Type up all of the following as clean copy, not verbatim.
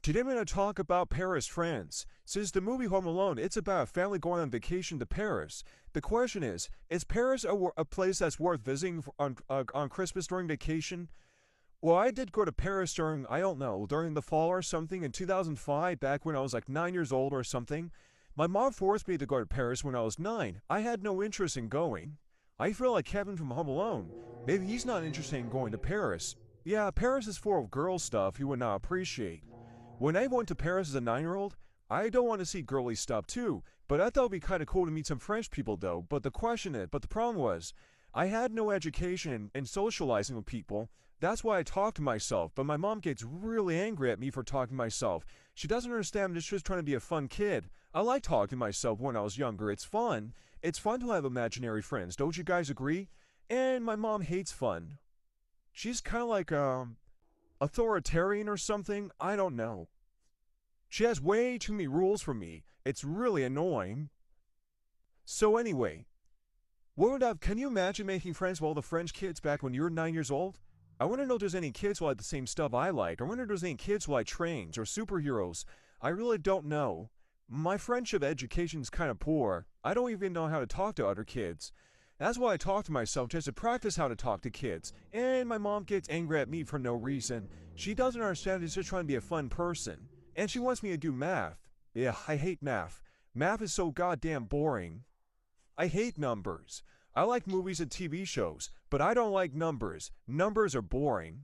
Today I'm going to talk about Paris, France. Since the movie Home Alone, it's about a family going on vacation to Paris. The question is Paris a place that's worth visiting on Christmas during vacation? Well, I did go to Paris during, I don't know, during the fall or something in 2005, back when I was like 9 years old or something. My mom forced me to go to Paris when I was 9. I had no interest in going. I feel like Kevin from Home Alone. Maybe he's not interested in going to Paris. Yeah, Paris is full of girl stuff you would not appreciate. When I went to Paris as a 9-year-old, I don't want to see girly stuff too, but I thought it would be kind of cool to meet some French people though. But the problem was, I had no education in socializing with people. That's why I talk to myself, but my mom gets really angry at me for talking to myself. She doesn't understand I'm just trying to be a fun kid. I like talking to myself when I was younger. It's fun. It's fun to have imaginary friends. Don't you guys agree? And my mom hates fun. She's kind of like, authoritarian or something. I don't know. She has way too many rules for me. It's really annoying. So anyway, can you imagine making friends with all the French kids back when you were 9 years old? I want to know if there's any kids who like the same stuff I like. I wonder if there's any kids who like trains or superheroes. I really don't know. My friendship education's kind of poor. I don't even know how to talk to other kids. That's why I talk to myself just to practice how to talk to kids. And my mom gets angry at me for no reason. She doesn't understand it's just trying to be a fun person. And she wants me to do math. Yeah, I hate math. Math is so goddamn boring. I hate numbers. I like movies and TV shows, but I don't like numbers. Numbers are boring.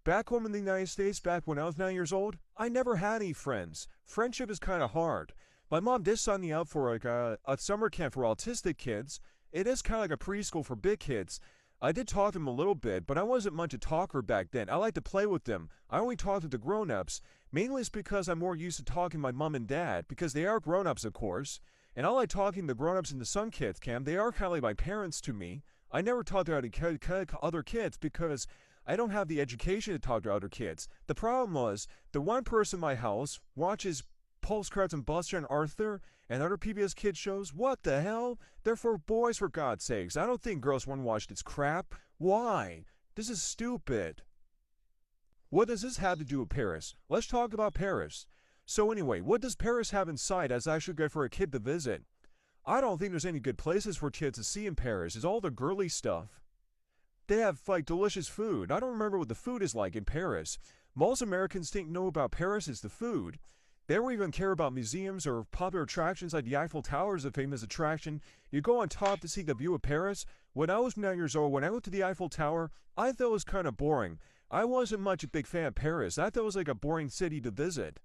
Back home in the United States, back when I was 9 years old, I never had any friends. Friendship is kind of hard. My mom did sign me up for a summer camp for autistic kids. It is kind of like a preschool for big kids. I did talk to them a little bit, but I wasn't much a talker back then. I like to play with them. I only talked to the grown-ups. Mainly it's because I'm more used to talking to my mom and dad, because they are grown-ups, of course. And I like talking to the grown-ups in the Sun Kids camp. They are kind of like my parents to me. I never talk to other kids because I don't have the education to talk to other kids. The problem was, the one person in my house watches Postcards and Buster and Arthur and other PBS Kids shows. What the hell? They're for boys, for God's sakes. I don't think girls want to watch this crap. Why? This is stupid. What does this have to do with Paris? Let's talk about Paris. So anyway, what does Paris have inside as I should go for a kid to visit? I don't think there's any good places for kids to see in Paris. It's all the girly stuff. They have, like, delicious food. I don't remember what the food is like in Paris. Most Americans know about Paris is the food. They don't even care about museums or popular attractions like the Eiffel Tower is a famous attraction. You go on top to see the view of Paris. When I was 9 years old, when I went to the Eiffel Tower, I thought it was kind of boring. I wasn't much a big fan of Paris. I thought it was like a boring city to visit.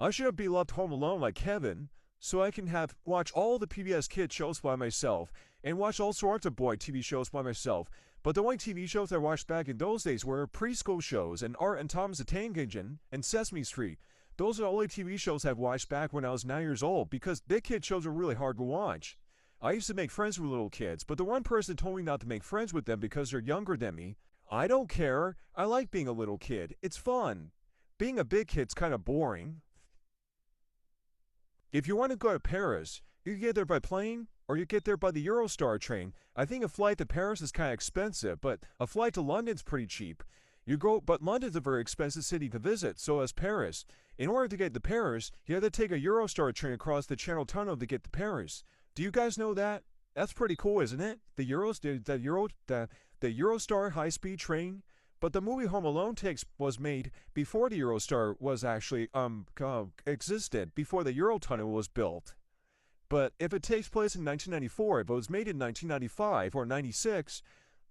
I should have beloved Home Alone like Kevin, so I can watch all the PBS Kids shows by myself, and watch all sorts of boy TV shows by myself. But the only TV shows I watched back in those days were preschool shows, and Art and Thomas the Tank Engine, and Sesame Street. Those are the only TV shows I've watched back when I was 9 years old, because big kid shows are really hard to watch. I used to make friends with little kids, but the one person told me not to make friends with them because they're younger than me. I don't care. I like being a little kid. It's fun. Being a big kid's kind of boring. If you want to go to Paris, you can get there by plane, or you get there by the Eurostar train. I think a flight to Paris is kind of expensive, but a flight to London's pretty cheap. But London's a very expensive city to visit, so is Paris. In order to get to Paris, you have to take a Eurostar train across the Channel Tunnel to get to Paris. Do you guys know that? That's pretty cool, isn't it? The Eurostar high-speed train. But the movie Home Alone was made before the Eurostar was actually existed, before the Eurotunnel was built. But if it takes place in 1994, if it was made in 1995 or 96,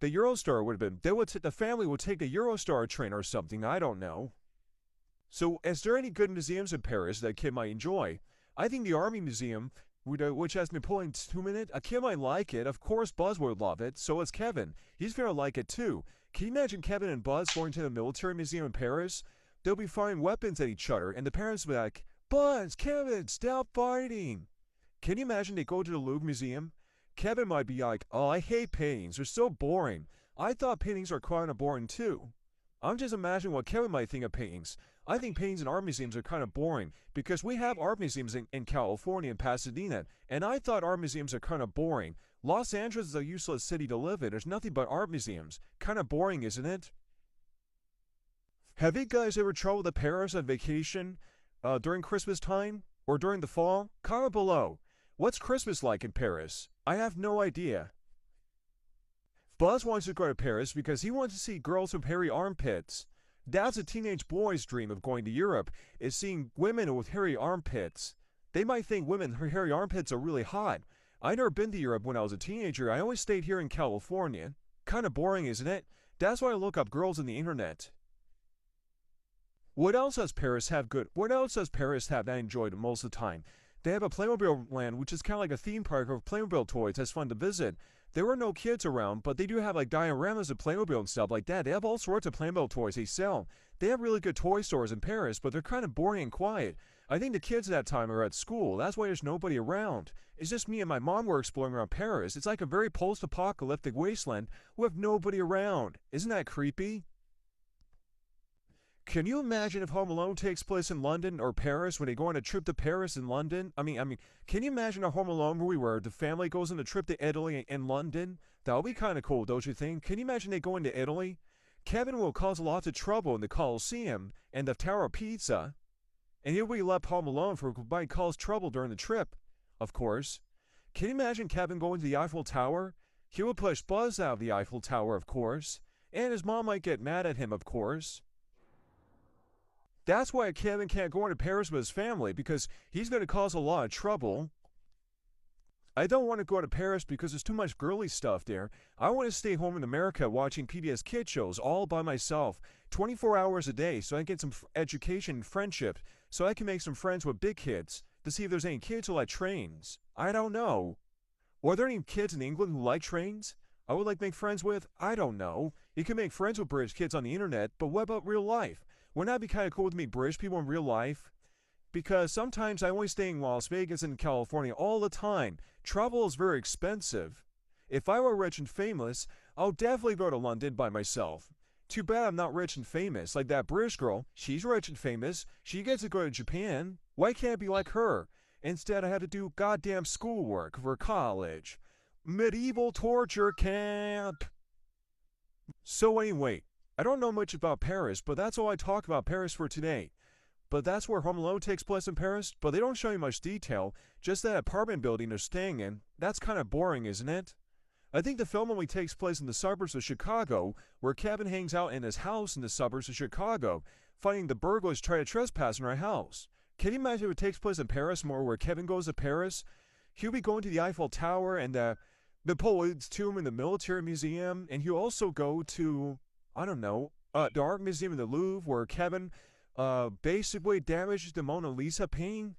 the Eurostar would have been. The family would take the Eurostar train or something. I don't know. So, is there any good museums in Paris that a kid might enjoy? I think the Army Museum, which has Napoleon II in it, a kid might like it. Of course, Buzz would love it. So is Kevin. He's gonna like it too. Can you imagine Kevin and Buzz going to the military museum in Paris? They'll be firing weapons at each other, and the parents will be like, Buzz, Kevin, stop fighting. Can you imagine they go to the Louvre Museum? Kevin might be like, oh, I hate paintings. They're so boring. I thought paintings are kind of boring too. I'm just imagining what Kevin might think of paintings. I think paintings in art museums are kind of boring because we have art museums in California and Pasadena, and I thought art museums are kind of boring. Los Angeles is a useless city to live in. There's nothing but art museums. Kind of boring, isn't it? Have you guys ever traveled to Paris on vacation during Christmas time or during the fall? Comment below. What's Christmas like in Paris? I have no idea. Buzz wants to go to Paris because he wants to see girls with hairy armpits. That's a teenage boy's dream of going to Europe, is seeing women with hairy armpits. They might think women with hairy armpits are really hot. I never been to Europe when I was a teenager. I always stayed here in California. Kind of boring, isn't it? That's why I look up girls on the internet. What else does Paris have that I enjoyed most of the time? They have a Playmobil land, which is kind of like a theme park of Playmobil toys. That's fun to visit. There were no kids around, but they do have like dioramas of Playmobil and stuff like that. They have all sorts of Playmobil toys they sell. They have really good toy stores in Paris, but they're kind of boring and quiet. I think the kids at that time are at school. That's why there's nobody around. It's just me and my mom were exploring around Paris. It's like a very post-apocalyptic wasteland with nobody around. Isn't that creepy? Can you imagine if Home Alone takes place in London or Paris when they go on a trip to Paris and London? I mean, can you imagine a Home Alone movie where the family goes on a trip to Italy and London? That would be kind of cool, don't you think? Can you imagine they go into Italy? Kevin will cause lots of trouble in the Colosseum and the Tower of Pizza. And he'll be left home alone for what might cause trouble during the trip, of course. Can you imagine Kevin going to the Eiffel Tower? He will push Buzz out of the Eiffel Tower, of course. And his mom might get mad at him, of course. That's why Kevin can't go into Paris with his family, because he's going to cause a lot of trouble. I don't want to go to Paris because there's too much girly stuff there. I want to stay home in America watching PBS Kid shows all by myself, 24 hours a day, so I can get some education and friendship, so I can make some friends with big kids, to see if there's any kids who like trains. I don't know. Or are there any kids in England who like trains? I would like to make friends with? I don't know. You can make friends with British kids on the internet, but what about real life? Wouldn't that be kind of cool to meet British people in real life? Because sometimes I only stay in Las Vegas and California all the time. Travel is very expensive. If I were rich and famous, I'll definitely go to London by myself. Too bad I'm not rich and famous. Like that British girl, she's rich and famous. She gets to go to Japan. Why can't I be like her? Instead, I had to do goddamn schoolwork for college. Medieval torture camp. So anyway, I don't know much about Paris, but that's all I talk about Paris for today. But that's where Home Alone takes place in Paris, but they don't show you much detail, just that apartment building they're staying in. That's kind of boring, isn't it? I think the film only takes place in the suburbs of Chicago, where Kevin hangs out in his house in the suburbs of Chicago, finding the burglars try to trespass in our house. Can you imagine if it takes place in Paris more, where Kevin goes to Paris? He'll be going to the Eiffel Tower and the Napoleon's tomb in the military museum, and he'll also go to, I don't know, the art museum in the Louvre, where Kevin basically damages the Mona Lisa painting.